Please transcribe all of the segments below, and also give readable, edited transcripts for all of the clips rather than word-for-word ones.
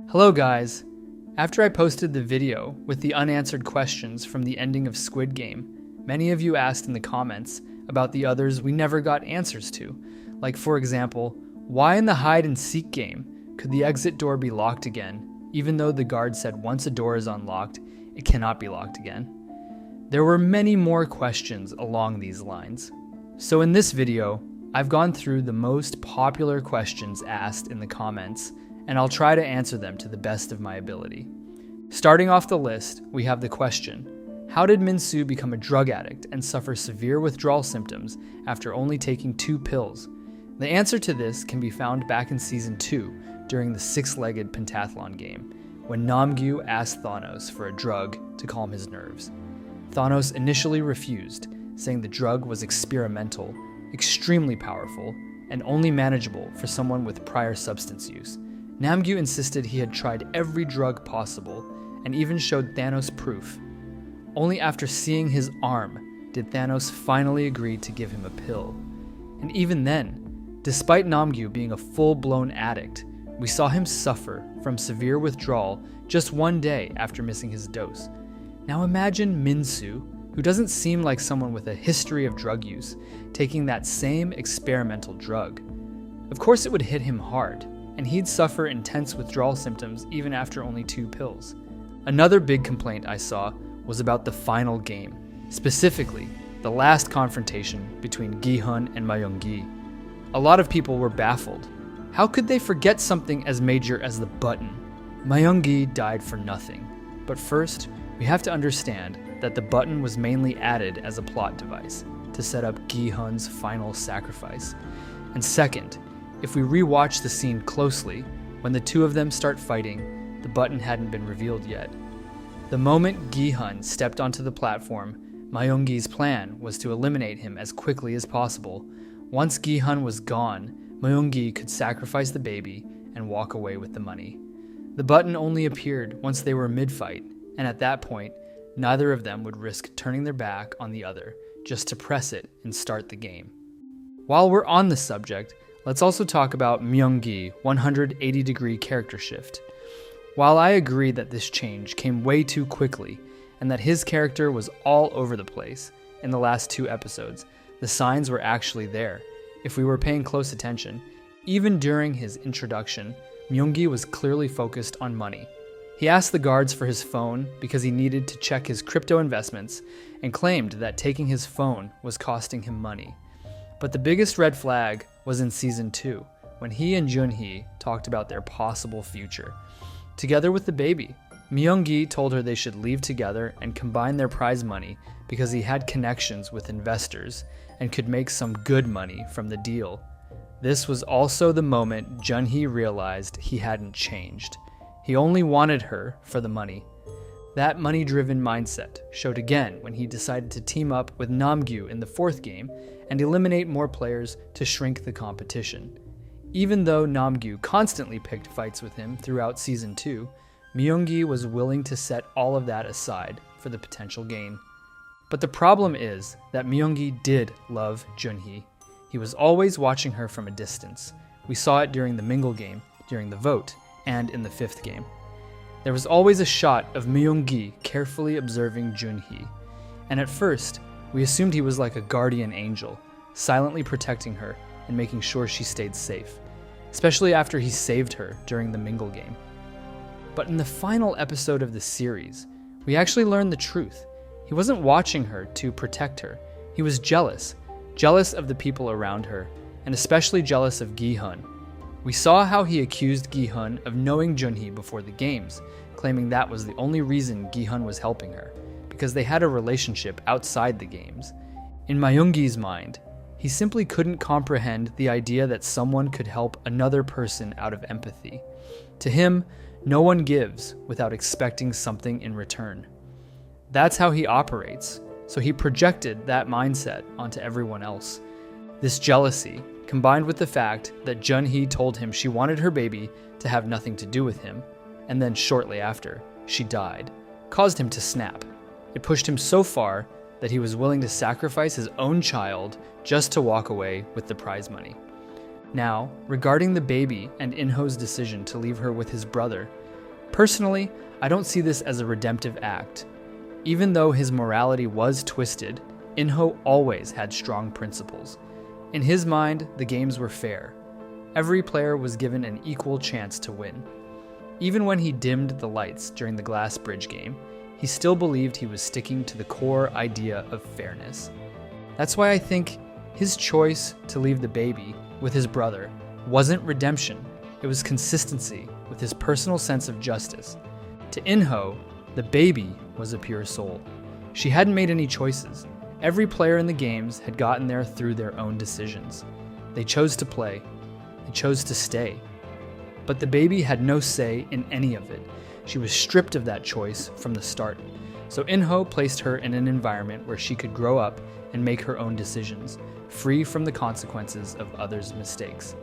Hello guys! After I posted the video with the unanswered questions from the ending of Squid Game, many of you asked in the comments about the others we never got answers to. Like for example, why in the hide and seek game could the exit door be locked again, even though the guard said once a door is unlocked, it cannot be locked again? There were many more questions along these lines. So in this video, I've gone through the most popular questions asked in the comments, and I'll try to answer them to the best of my ability. Starting off the list, we have the question, how did Min-soo become a drug addict and suffer severe withdrawal symptoms after only taking 2 pills? The answer to this can be found back in Season 2 during the 6-legged pentathlon game, when Myung-gi asked Thanos for a drug to calm his nerves. Thanos initially refused, saying the drug was experimental, extremely powerful, and only manageable for someone with prior substance use. Namgyu insisted he had tried every drug possible, and even showed Thanos proof. Only after seeing his arm did Thanos finally agree to give him a pill. And even then, despite Namgyu being a full-blown addict, we saw him suffer from severe withdrawal just one day after missing his dose. Now imagine Min-soo, who doesn't seem like someone with a history of drug use, taking that same experimental drug. Of course it would hit him hard, and he'd suffer intense withdrawal symptoms even after only 2 pills. Another big complaint I saw was about the final game, specifically the last confrontation between Gi-hun and Myung-gi. A lot of people were baffled. How could they forget something as major as the button? Myung-gi died for nothing, but first, we have to understand that the button was mainly added as a plot device to set up Gi-hun's final sacrifice. And second, if we rewatch the scene closely, when the two of them start fighting, the button hadn't been revealed yet. The moment Gi-hun stepped onto the platform, Myung-gi's plan was to eliminate him as quickly as possible. Once Gi-hun was gone, Myung-gi could sacrifice the baby and walk away with the money. The button only appeared once they were mid-fight, and at that point, neither of them would risk turning their back on the other just to press it and start the game. While we're on the subject, let's also talk about Myung-gi 180-degree character shift. While I agree that this change came way too quickly and that his character was all over the place in the last 2 episodes, the signs were actually there. If we were paying close attention, even during his introduction, Myung-gi was clearly focused on money. He asked the guards for his phone because he needed to check his crypto investments and claimed that taking his phone was costing him money. But the biggest red flag was in Season 2, when he and Jun-ho talked about their possible future. Together with the baby, Myung-gi told her they should leave together and combine their prize money because he had connections with investors and could make some good money from the deal. This was also the moment Jun-ho realized he hadn't changed. He only wanted her for the money. That money-driven mindset showed again when he decided to team up with Namgyu in the 4th game and eliminate more players to shrink the competition. Even though Namgyu constantly picked fights with him throughout Season 2, Myung-gi was willing to set all of that aside for the potential gain. But the problem is that Myung-gi did love Jun-ho. He was always watching her from a distance. We saw it during the Mingle game, during the vote, and in the 5th game. There was always a shot of Myung-gi carefully observing Jun-ho, and at first, we assumed he was like a guardian angel, silently protecting her and making sure she stayed safe, especially after he saved her during the Mingle game. But in the final episode of the series, we actually learned the truth. He wasn't watching her to protect her. He was jealous of the people around her, and especially jealous of Gi-hun. We saw how he accused Gi-hun of knowing Jun-ho before the games, claiming that was the only reason Gi-hun was helping her, because they had a relationship outside the games. In Myung-gi's mind, he simply couldn't comprehend the idea that someone could help another person out of empathy. To him, no one gives without expecting something in return. That's how he operates, so he projected that mindset onto everyone else. This jealousy, combined with the fact that Jun-ho told him she wanted her baby to have nothing to do with him, and then shortly after, she died, caused him to snap. It pushed him so far that he was willing to sacrifice his own child just to walk away with the prize money. Now, regarding the baby and In-ho's decision to leave her with his brother, Personally, I don't see this as a redemptive act. Even though his morality was twisted, In-ho always had strong principles. In his mind, the games were fair. Every player was given an equal chance to win. Even when he dimmed the lights during the glass bridge game, he still believed he was sticking to the core idea of fairness. That's why I think his choice to leave the baby with his brother wasn't redemption, it was consistency with his personal sense of justice. To In-ho, the baby was a pure soul. She hadn't made any choices. Every player in the games had gotten there through their own decisions. They chose to play. They chose to stay. But the baby had no say in any of it. She was stripped of that choice from the start. So In-ho placed her in an environment where she could grow up and make her own decisions, free from the consequences of others' mistakes.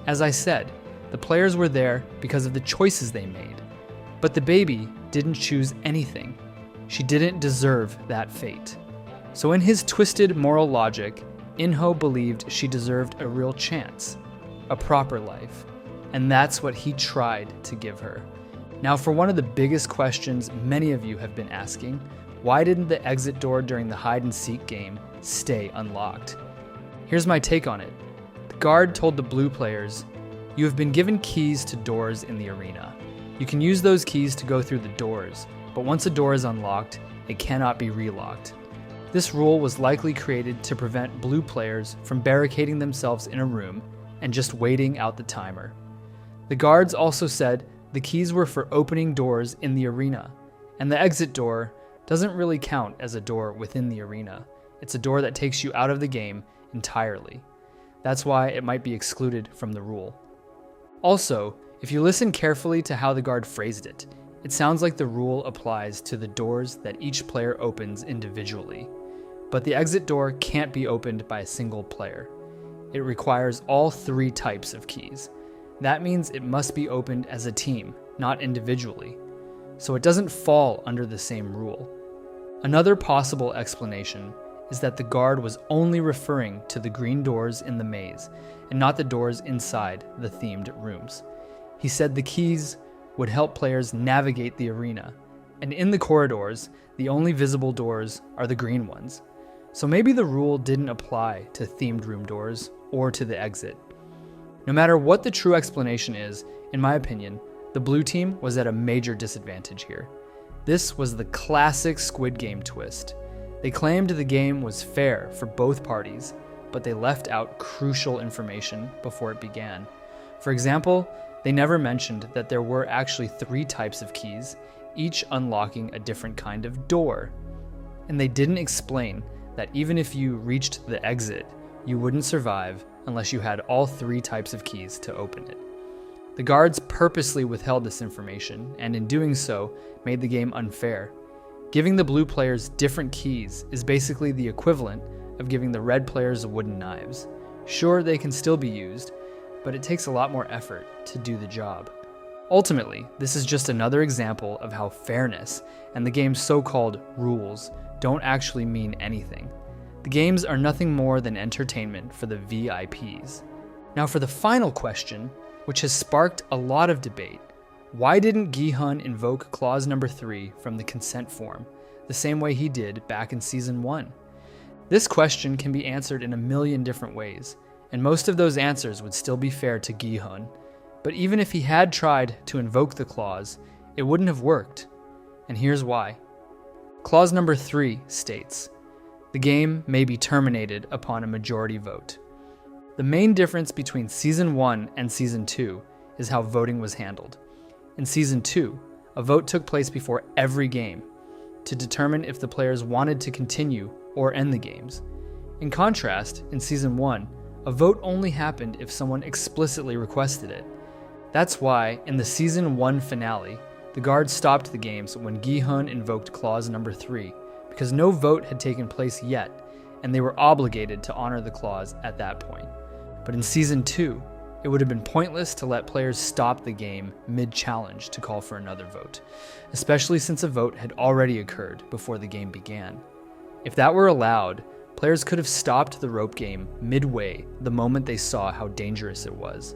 As I said, the players were there because of the choices they made. But the baby didn't choose anything. She didn't deserve that fate. So in his twisted moral logic, In-ho believed she deserved a real chance, a proper life. And that's what he tried to give her. Now for one of the biggest questions many of you have been asking, why didn't the exit door during the hide-and-seek game stay unlocked? Here's my take on it. The guard told the blue players, "You have been given keys to doors in the arena. You can use those keys to go through the doors, but once a door is unlocked, it cannot be relocked." This rule was likely created to prevent blue players from barricading themselves in a room and just waiting out the timer. The guards also said the keys were for opening doors in the arena, and the exit door doesn't really count as a door within the arena. It's a door that takes you out of the game entirely. That's why it might be excluded from the rule. Also, if you listen carefully to how the guard phrased it, it sounds like the rule applies to the doors that each player opens individually. But the exit door can't be opened by a single player. It requires all three types of keys. That means it must be opened as a team, not individually. So it doesn't fall under the same rule. Another possible explanation is that the guard was only referring to the green doors in the maze and not the doors inside the themed rooms. He said the keys would help players navigate the arena, and in the corridors, the only visible doors are the green ones. So maybe the rule didn't apply to themed room doors or to the exit. No matter what the true explanation is, in my opinion, the blue team was at a major disadvantage here. This was the classic Squid Game twist. They claimed the game was fair for both parties, but they left out crucial information before it began. For example, they never mentioned that there were actually three types of keys, each unlocking a different kind of door. And they didn't explain that even if you reached the exit, you wouldn't survive unless you had all three types of keys to open it. The guards purposely withheld this information, and in doing so, made the game unfair. Giving the blue players different keys is basically the equivalent of giving the red players wooden knives. Sure, they can still be used, but it takes a lot more effort to do the job. Ultimately, this is just another example of how fairness and the game's so-called rules don't actually mean anything. The games are nothing more than entertainment for the VIPs. Now for the final question, which has sparked a lot of debate, why didn't Gi-hun invoke clause number 3 from the consent form, the same way he did back in Season 1? This question can be answered in a million different ways, and most of those answers would still be fair to Gi-hun. But even if he had tried to invoke the clause, it wouldn't have worked. And here's why. Clause number 3 states, "The game may be terminated upon a majority vote." The main difference between Season 1 and Season 2 is how voting was handled. In Season 2, a vote took place before every game to determine if the players wanted to continue or end the games. In contrast, in Season 1, a vote only happened if someone explicitly requested it. That's why, in the Season 1 finale, the guard stopped the games when Gi-hun invoked clause number 3, because no vote had taken place yet, and they were obligated to honor the clause at that point. But in Season 2, it would have been pointless to let players stop the game mid-challenge to call for another vote, especially since a vote had already occurred before the game began. If that were allowed, players could have stopped the rope game midway the moment they saw how dangerous it was.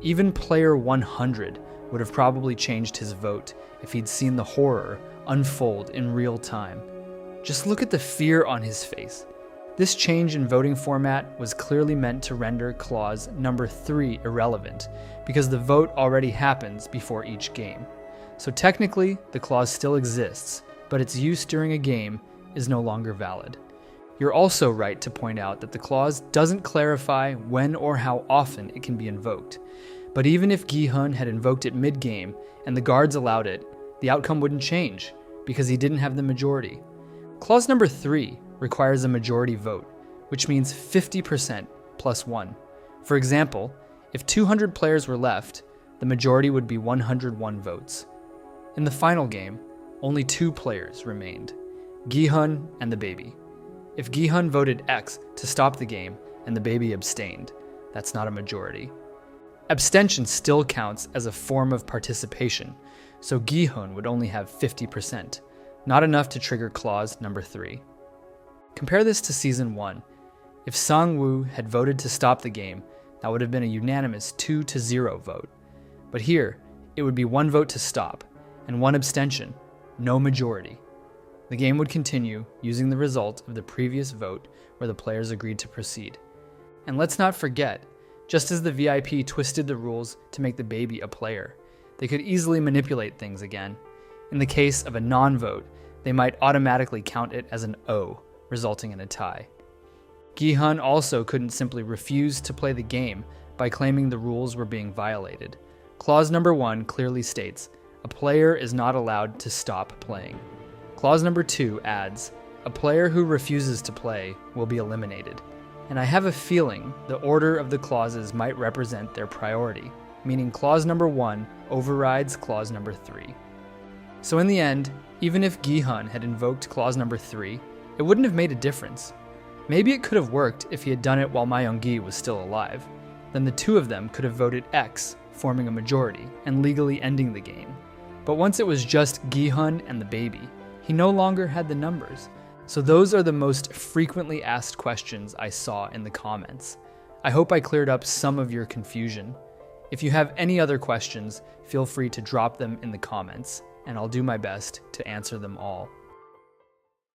Even player 100 would have probably changed his vote if he'd seen the horror unfold in real time. Just look at the fear on his face. This change in voting format was clearly meant to render clause number 3 irrelevant, because the vote already happens before each game. So technically, the clause still exists, but its use during a game is no longer valid. You're also right to point out that the clause doesn't clarify when or how often it can be invoked. But even if Gi-hun had invoked it mid-game and the guards allowed it, the outcome wouldn't change, because he didn't have the majority. Clause number 3 requires a majority vote, which means 50% plus 1. For example, if 200 players were left, the majority would be 101 votes. In the final game, only 2 players remained, Gi-hun and the baby. If Gi-hun voted X to stop the game and the baby abstained, that's not a majority. Abstention still counts as a form of participation, so Gi-hun would only have 50%, not enough to trigger clause number 3. Compare this to Season 1. If Sang-woo had voted to stop the game, that would have been a unanimous 2-0 vote. But here, it would be 1 vote to stop, and 1 abstention, no majority. The game would continue using the result of the previous vote where the players agreed to proceed. And let's not forget, just as the VIP twisted the rules to make the baby a player, they could easily manipulate things again. In the case of a non-vote, they might automatically count it as an O, resulting in a tie. Gi-hun also couldn't simply refuse to play the game by claiming the rules were being violated. Clause number 1 clearly states, a player is not allowed to stop playing. Clause number 2 adds, a player who refuses to play will be eliminated. And I have a feeling the order of the clauses might represent their priority, meaning clause number 1 overrides clause number 3. So in the end, even if Gi-hun had invoked clause number 3, it wouldn't have made a difference. Maybe it could have worked if he had done it while Myung-gi was still alive. Then the 2 of them could have voted X, forming a majority, and legally ending the game. But once it was just Gi-hun and the baby, he no longer had the numbers. So those are the most frequently asked questions I saw in the comments. I hope I cleared up some of your confusion. If you have any other questions, feel free to drop them in the comments, and I'll do my best to answer them all.